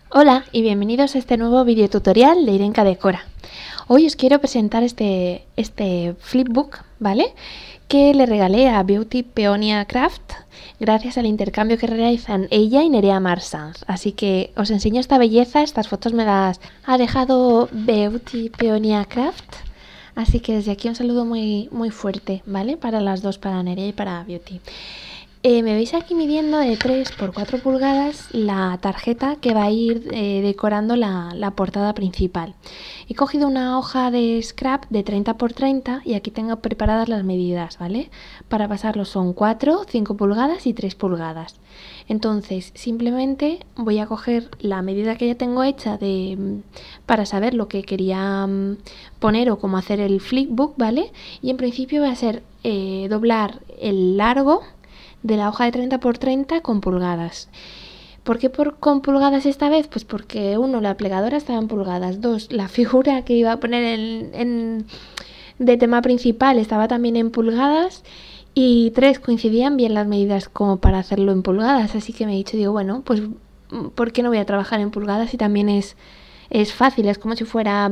Hola y bienvenidos a este nuevo video tutorial de Irenka Decora. Hoy os quiero presentar este flipbook, ¿vale? Que le regalé a Beauty Peonia Craft gracias al intercambio que realizan ella y Nerea Marsanz. Así que os enseño esta belleza, estas fotos me las ha dejado Beauty Peonia Craft. Así que desde aquí un saludo muy fuerte, ¿vale? Para las dos, para Nerea y para Beauty. Me veis aquí midiendo de 3 por 4 pulgadas la tarjeta que va a ir decorando la portada principal. He cogido una hoja de scrap de 30 por 30 y aquí tengo preparadas las medidas, ¿vale? Para pasarlo son 4, 5 pulgadas y 3 pulgadas. Entonces simplemente voy a coger la medida que ya tengo hecha para saber lo que quería poner o cómo hacer el flipbook, ¿vale? Y en principio va a ser doblar el largo de la hoja de 30 por 30 con pulgadas. ¿Por qué con pulgadas esta vez? Pues porque uno, la plegadora estaba en pulgadas, dos, la figura que iba a poner de tema principal estaba también en pulgadas y tres, coincidían bien las medidas como para hacerlo en pulgadas, así que me he dicho, digo, bueno, pues ¿por qué no voy a trabajar en pulgadas? Y también es fácil, es como si fuera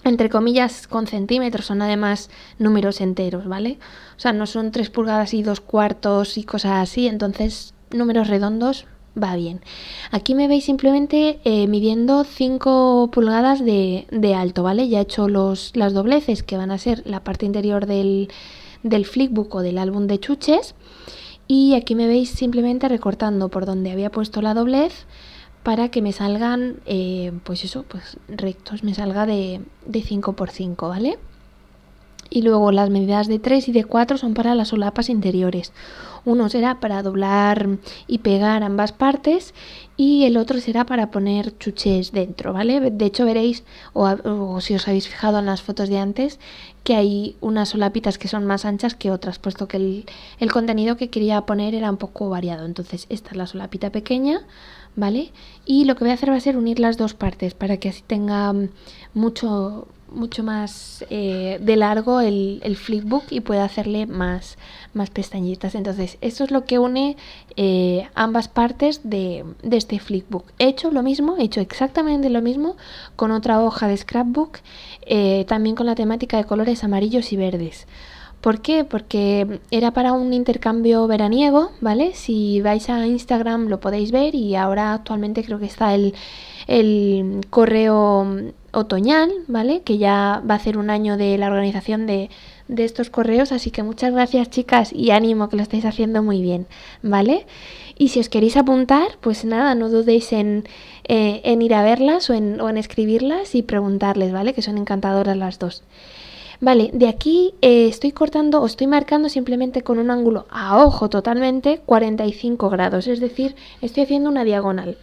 entre comillas con centímetros, son además números enteros, ¿vale? O sea, no son 3 pulgadas y 2 cuartos y cosas así, entonces números redondos va bien. Aquí me veis simplemente midiendo 5 pulgadas de alto, ¿vale? Ya he hecho las dobleces que van a ser la parte interior del flipbook o del álbum de chuches, y aquí me veis simplemente recortando por donde había puesto la doblez para que me salgan, pues rectos, me salga de 5 por 5, ¿vale? Y luego las medidas de 3 y de 4 son para las solapas interiores. Uno será para doblar y pegar ambas partes y el otro será para poner chuches dentro, ¿vale? De hecho veréis, o si os habéis fijado en las fotos de antes, que hay unas solapitas que son más anchas que otras, puesto que el contenido que quería poner era un poco variado. Entonces esta es la solapita pequeña, ¿vale? Y lo que voy a hacer va a ser unir las dos partes para que así tenga mucho más de largo el flipbook y pueda hacerle más pestañitas. Entonces esto es lo que une ambas partes de este flipbook. He hecho exactamente lo mismo con otra hoja de scrapbook, también con la temática de colores amarillos y verdes. ¿Por qué? Porque era para un intercambio veraniego, ¿vale? Si vais a Instagram lo podéis ver, y ahora actualmente creo que está el correo otoñal, ¿vale? Que ya va a hacer un año de la organización de estos correos, así que muchas gracias, chicas, y ánimo, que lo estáis haciendo muy bien, ¿vale? Y si os queréis apuntar, pues nada, no dudéis en ir a verlas o en escribirlas y preguntarles, ¿vale? Que son encantadoras las dos. Vale, de aquí estoy cortando o estoy marcando simplemente con un ángulo a ojo totalmente 45 grados, es decir, estoy haciendo una diagonal.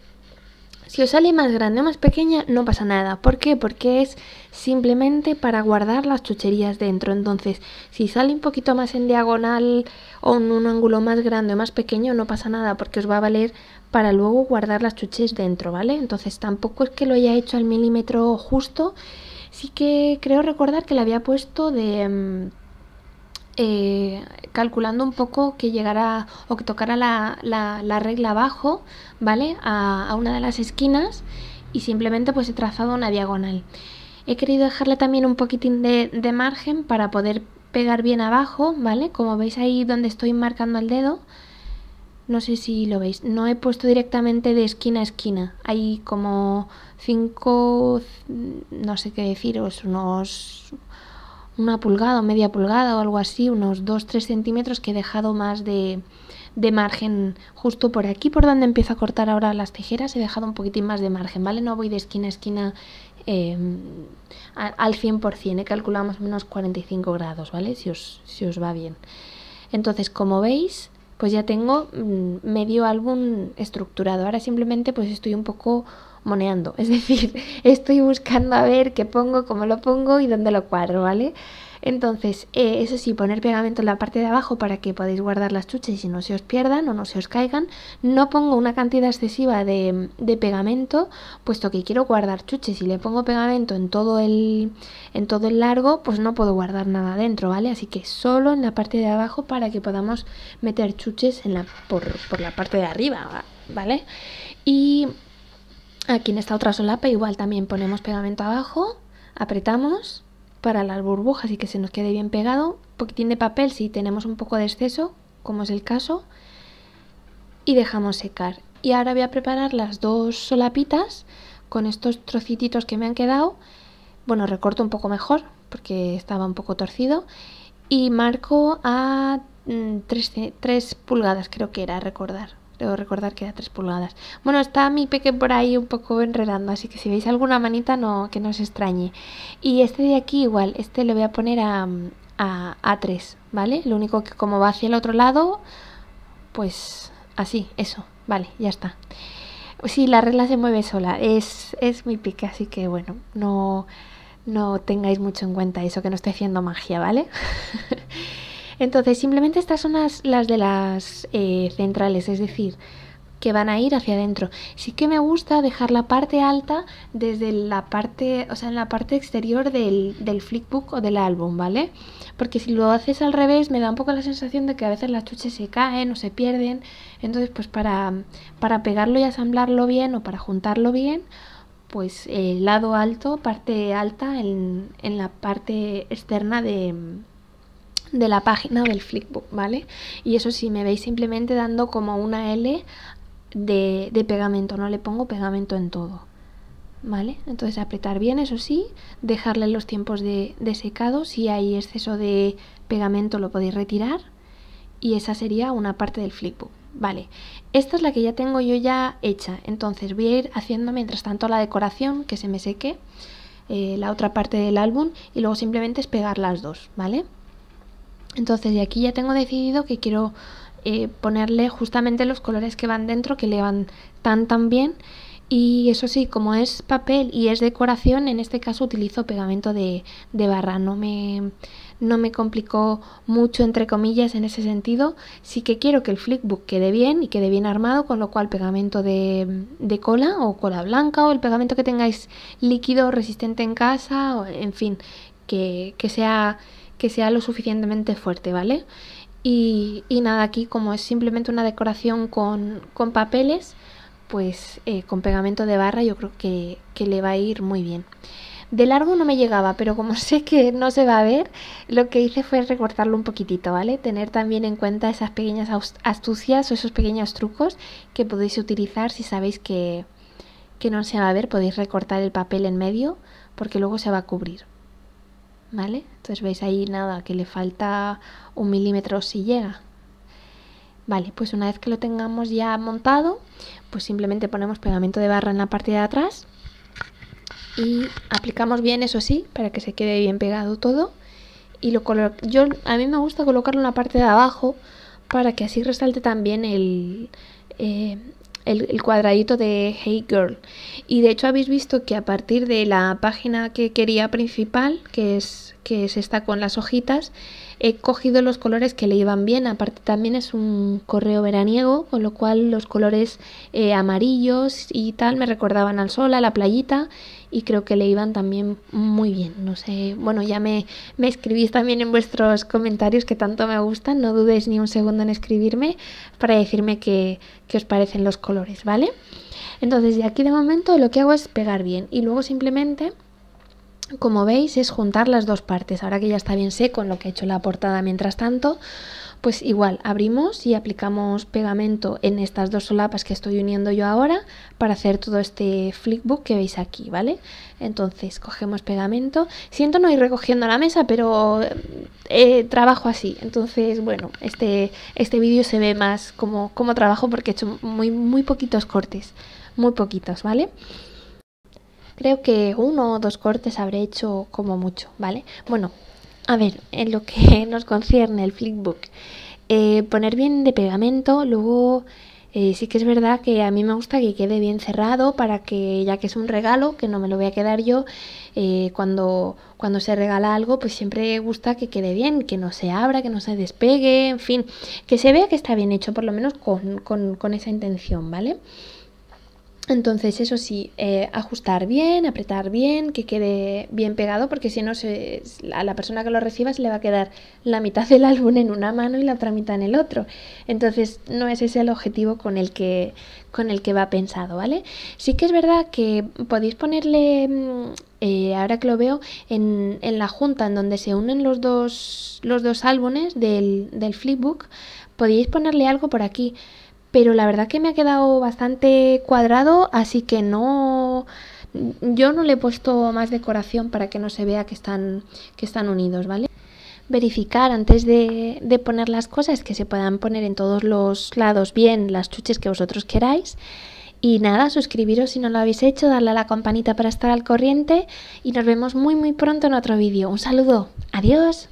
Si os sale más grande o más pequeña no pasa nada. ¿Por qué? Porque es simplemente para guardar las chucherías dentro. Entonces, si sale un poquito más en diagonal o en un ángulo más grande o más pequeño, no pasa nada, porque os va a valer para luego guardar las chuches dentro, ¿vale? Entonces tampoco es que lo haya hecho al milímetro justo. Sí que creo recordar que le había puesto calculando un poco que llegara o que tocara la regla abajo, ¿vale? A una de las esquinas, y simplemente pues he trazado una diagonal. He querido dejarle también un poquitín de margen para poder pegar bien abajo, ¿vale? Como veis ahí donde estoy marcando el dedo, no sé si lo veis, no he puesto directamente de esquina a esquina, hay como 5, no sé qué deciros, una pulgada o media pulgada o algo así, unos 2-3 centímetros que he dejado más de margen justo por aquí, por donde empiezo a cortar ahora las tijeras, he dejado un poquitín más de margen, ¿vale? No voy de esquina a esquina al 100%, he calculado más o menos 45 grados, ¿vale? Si os va bien. Entonces, como veis, pues ya tengo medio álbum estructurado. Ahora simplemente pues estoy un poco moneando, es decir, estoy buscando a ver qué pongo, cómo lo pongo y dónde lo cuadro, ¿vale? Entonces, eso sí, poner pegamento en la parte de abajo para que podáis guardar las chuches y no se os pierdan o no se os caigan. No pongo una cantidad excesiva de pegamento, puesto que quiero guardar chuches. Si le pongo pegamento en todo el largo, pues no puedo guardar nada dentro, ¿vale? Así que solo en la parte de abajo para que podamos meter chuches por la parte de arriba, ¿vale? Y Aquí en esta otra solapa igual también ponemos pegamento abajo, apretamos para las burbujas y que se nos quede bien pegado, un poquitín de papel si tenemos un poco de exceso, como es el caso, y dejamos secar. Y ahora voy a preparar las dos solapitas con estos trocititos que me han quedado. Bueno, recorto un poco mejor porque estaba un poco torcido y marco a 3 pulgadas, creo que era, debo recordar que era 3 pulgadas. Bueno, está mi peque por ahí un poco enredando, así que si veis alguna manita no, que no os extrañe. Y este de aquí igual, este lo voy a poner a 3, ¿vale? Lo único que como va hacia el otro lado, pues así, eso, vale, ya está. Sí, la regla se mueve sola, es mi pique, así que bueno, no tengáis mucho en cuenta eso, que no estoy haciendo magia, ¿vale? Entonces, simplemente estas son las de las centrales, es decir, que van a ir hacia adentro. Sí que me gusta dejar la parte alta desde la parte, o sea, en la parte exterior del flipbook o del álbum, ¿vale? Porque si lo haces al revés me da un poco la sensación de que a veces las chuches se caen o se pierden. Entonces, pues para pegarlo y asamblarlo bien o para juntarlo bien, pues el lado alto, parte alta en la parte externa de la página del flipbook, ¿vale? Y eso sí, me veis simplemente dando como una L de pegamento, no le pongo pegamento en todo, ¿vale? Entonces apretar bien, eso sí, dejarle los tiempos de secado, si hay exceso de pegamento lo podéis retirar y esa sería una parte del flipbook. Vale, esta es la que ya tengo yo ya hecha, entonces voy a ir haciendo mientras tanto la decoración, que se me seque, la otra parte del álbum y luego simplemente es pegar las dos, ¿vale? Entonces de aquí ya tengo decidido que quiero ponerle justamente los colores que van dentro, que le van tan bien. Y eso sí, como es papel y es decoración, en este caso utilizo pegamento de barra. No me complicó mucho, entre comillas, en ese sentido. Sí que quiero que el flipbook quede bien y quede bien armado, con lo cual pegamento de cola o cola blanca o el pegamento que tengáis líquido resistente en casa, o, en fin, que sea lo suficientemente fuerte, ¿vale? Y nada, aquí como es simplemente una decoración con papeles, pues con pegamento de barra yo creo que le va a ir muy bien. De largo no me llegaba, pero como sé que no se va a ver, lo que hice fue recortarlo un poquitito, ¿vale? Tener también en cuenta esas pequeñas astucias o esos pequeños trucos que podéis utilizar si sabéis que no se va a ver, podéis recortar el papel en medio porque luego se va a cubrir, ¿vale? Entonces veis ahí nada, que le falta 1 milímetro si llega. Vale, pues una vez que lo tengamos ya montado, pues simplemente ponemos pegamento de barra en la parte de atrás y aplicamos bien, eso sí, para que se quede bien pegado todo. Y a mí me gusta colocarlo en la parte de abajo para que así resalte también el cuadradito de Hey Girl. Y de hecho habéis visto que a partir de la página que quería principal, que es esta con las hojitas, he cogido los colores que le iban bien. Aparte también es un correo veraniego, con lo cual los colores amarillos y tal me recordaban al sol, a la playita, y creo que le iban también muy bien. No sé, bueno, ya me escribís también en vuestros comentarios que tanto me gustan, no dudéis ni un segundo en escribirme para decirme qué os parecen los colores, ¿vale? Entonces de aquí de momento lo que hago es pegar bien y luego simplemente, como veis, es juntar las dos partes. Ahora que ya está bien seco en lo que he hecho la portada mientras tanto, pues igual abrimos y aplicamos pegamento en estas dos solapas que estoy uniendo yo ahora para hacer todo este flipbook que veis aquí, ¿vale? Entonces cogemos pegamento. Siento no ir recogiendo la mesa, pero trabajo así. Entonces, bueno, este vídeo se ve más como trabajo porque he hecho muy poquitos cortes, muy poquitos, ¿vale? Creo que 1 o 2 cortes habré hecho como mucho, ¿vale? Bueno, a ver, en lo que nos concierne el flipbook, poner bien de pegamento, luego sí que es verdad que a mí me gusta que quede bien cerrado para que, ya que es un regalo, que no me lo voy a quedar yo, cuando se regala algo, pues siempre gusta que quede bien, que no se abra, que no se despegue, en fin, que se vea que está bien hecho, por lo menos con esa intención, ¿vale? Entonces, eso sí, ajustar bien, apretar bien, que quede bien pegado, porque si no, a la persona que lo reciba se le va a quedar la mitad del álbum en una mano y la otra mitad en el otro. Entonces, no es ese el objetivo con el que va pensado, ¿vale? Sí que es verdad que podéis ponerle, ahora que lo veo, en la junta en donde se unen los dos álbumes del flipbook, podéis ponerle algo por aquí. Pero la verdad que me ha quedado bastante cuadrado, así que yo no le he puesto más decoración para que no se vea que están unidos, ¿vale? Verificar antes de poner las cosas, que se puedan poner en todos los lados bien las chuches que vosotros queráis. Y nada, suscribiros si no lo habéis hecho, darle a la campanita para estar al corriente y nos vemos muy muy pronto en otro vídeo. Un saludo, adiós.